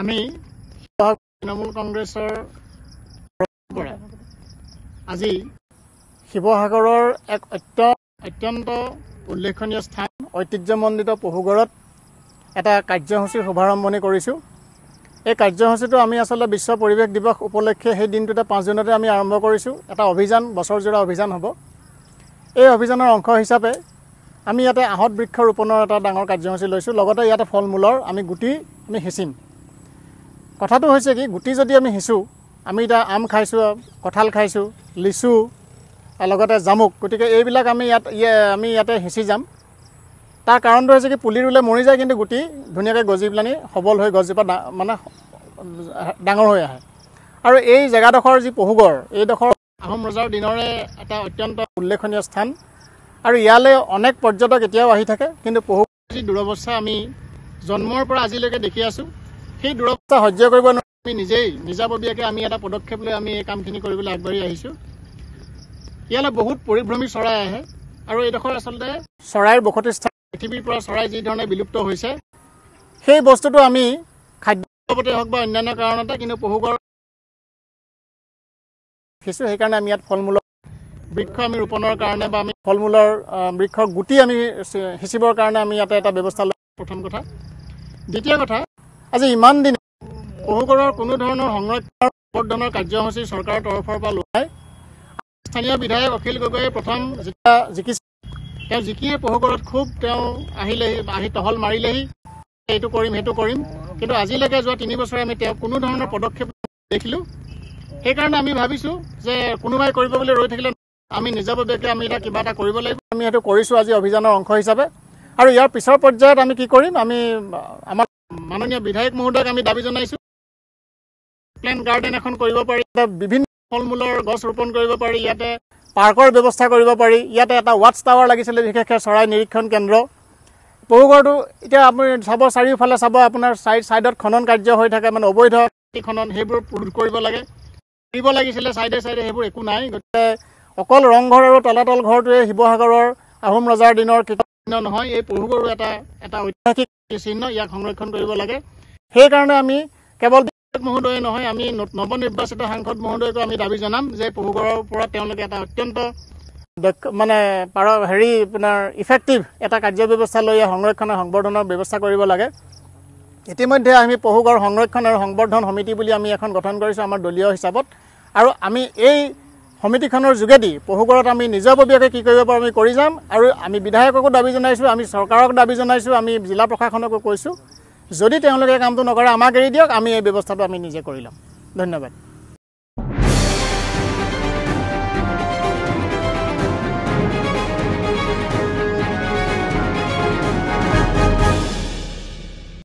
আমি তৃণমূল কংগ্ৰেছৰ পৰা আজি শিৱসাগৰৰ এক অত্যন্ত উল্লেখনীয় স্থান ঐতিহ্যমণ্ডিত পহুগড়ত এটা কাৰ্যসূচীৰ শুভাৰম্ভণি কৰিছোঁ। এই কাৰ্যসূচীটো আমি আসলে বিশ্ব পৰিৱেশ দিৱস উপলক্ষে সেই দিনটোতে 5 জুনতে আমি আৰম্ভ কৰিছোঁ। এটা অভিযান বছৰজোৰা অভিযান হ'ব। এই অভিযানৰ অংশ হিচাপে আমি ইয়াতে আহত বৃক্ষ ৰোপণৰ এটা ডাঙৰ কাৰ্যসূচী লৈছোঁ। লগতে ইয়াতে ফল মূলৰ আমি গুটি আমি সিঁচিম। কথাটো হৈছে কি, গুটি যদি আমি সিঁচোঁ, আমি এতিয়া আম খাইছোঁ, কঁঠাল খাইছোঁ, লিচু, লগতে জামুক, গতিকে এইবিলাক আমি ইয়াতে সিঁচি যাম। তাৰ কাৰণটো হৈছে কি, পুলি ৰুলে মৰি যায়, কিন্তু গুটি ধুনীয়াকৈ গজি পেলানি সবল হৈ গছজোপা মানে ডাঙৰ হৈ আহে। আৰু এই জেগাডোখৰ যি পহুগড়, এইডোখৰ আহোম ৰজাৰ দিনৰে এটা অত্যন্ত উল্লেখনীয় স্থান। আৰু ইয়ালৈ অনেক পৰ্যটক এতিয়াও আহি থাকে, কিন্তু পহুগড়ৰ যি দুৰৱস্থা আমি জন্মৰ পৰা আজিলৈকে দেখি আছোঁ, সেই দুৰৱস্থা সহ্য কৰিব নোৱাৰি আমি নিজাববীয়াকৈ আমি এটা পদক্ষেপ লৈ আমি এই কামখিনি কৰিবলৈ আগবাঢ়ি আহিছোঁ। ইয়ালৈ বহুত পৰিভ্ৰমী চৰাই আহে, আৰু এইডোখৰ আচলতে চৰাইৰ বসতি স্থান। পৃথিৱীৰ পৰা চৰাই যি ধৰণে বিলুপ্ত হৈছে, সেই বস্তুটো আমি খাদ্য বাবদে হওক বা অন্যান্য কাৰণতে, কিন্তু পহুগড় দেখিছোঁ। সেইকাৰণে আমি ইয়াত ফল মূলৰ বৃক্ষ আমি ৰোপণৰ কাৰণে বা আমি ফল মূলৰ বৃক্ষৰ গুটি আমি সিঁচিবৰ কাৰণে আমি ইয়াতে এটা ব্যৱস্থা লৈ প্ৰথম কথা। দ্বিতীয় কথা, আজি ইমান দিন পহুগড়ৰ কোনো ধৰণৰ সংৰক্ষণ সংবৰ্ধনৰ কাৰ্যসূচী চৰকাৰৰ তৰফৰ পৰা লোৱাই স্থানীয় বিধায়ক অখিল গগৈয়ে প্ৰথম যেতিয়া জিকিছিল, তেওঁ জিকিয়ে পহুগড়ত খুব তেওঁ আহি টহল মাৰিলেহি, এইটো কৰিম সেইটো কৰিম, কিন্তু আজিলৈকে যোৱা 3 বছৰে আমি তেওঁ কোনো ধৰণৰ পদক্ষেপ দেখিলোঁ। সেইকাৰণে আমি ভাবিছোঁ যে কোনোবাই কৰিব বুলি ৰৈ থাকিলে আমি নিজাববীয়াকৈ আমি এতিয়া কিবা এটা কৰিব লাগিব। আমি সেইটো কৰিছোঁ আজি অভিযানৰ অংশ হিচাপে। আৰু ইয়াৰ পিছৰ পৰ্যায়ত আমি কি কৰিম, আমি আমাৰ মাননীয় বিধায়ক মহোদয়ক আমি দাবী জনাইছোঁ, প্লেন গাৰ্ডেন এখন কৰিব পাৰি, বিভিন্ন ফল মূলৰ গছ ৰোপণ কৰিব পাৰি, ইয়াতে পাৰ্কৰ ব্যৱস্থা কৰিব পাৰি, ইয়াতে এটা ৱাটছ টাৱাৰ লাগিছিলে, বিশেষকৈ চৰাই নিৰীক্ষণ কেন্দ্ৰ। পহুগড়টো এতিয়া আপুনি চাব, চাৰিওফালে চাব, আপোনাৰ ছাইডত খনন কাৰ্য হৈ থাকে, মানে অবৈধ খনন, সেইবোৰ ৰোধ কৰিব লাগে, কৰিব লাগিছিলে ছাইডে সেইবোৰ একো নাই। গতিকে অকল ৰংঘৰ আৰু তলাতল ঘৰটোৱে শিৱসাগৰৰ আহোম ৰজাৰ দিনৰ চিহ্ন নহয়, এই পহুগড়ো এটা ঐতিহাসিক চিহ্ন, ইয়াক সংৰক্ষণ কৰিব লাগে। সেইকাৰণে আমি কেৱল মহোদয়ে নহয়, আমি নৱনিৰ্বাচিত সাংসদ মহোদয়কো আমি দাবী জনাম যে পহুগড়ৰ পৰা তেওঁলোকে এটা অত্যন্ত মানে আপোনাৰ ইফেক্টিভ এটা কাৰ্য ব্যৱস্থা লৈ সংৰক্ষণ আৰু সংবৰ্ধনৰ ব্যৱস্থা কৰিব লাগে। ইতিমধ্যে আমি পহুগড় সংৰক্ষণ আৰু সংবৰ্ধন সমিতি বুলি আমি এখন গঠন কৰিছোঁ আমাৰ দলীয় হিচাপত। আৰু আমি এই সমিতিখনৰ যোগেদি পহুগড়ত আমি নিজাববীয়াকৈ কি কৰিব পাৰোঁ আমি কৰি যাম। আৰু আমি বিধায়ককো দাবী জনাইছোঁ, আমি চৰকাৰক দাবী জনাইছোঁ, আমি জিলা প্ৰশাসনকো কৈছোঁ, যদি তেওঁলোকে কামটো নকৰে আমাক এৰি দিয়ক, আমি এই ব্যৱস্থাটো আমি নিজে কৰি ল'ম। ধন্যবাদ।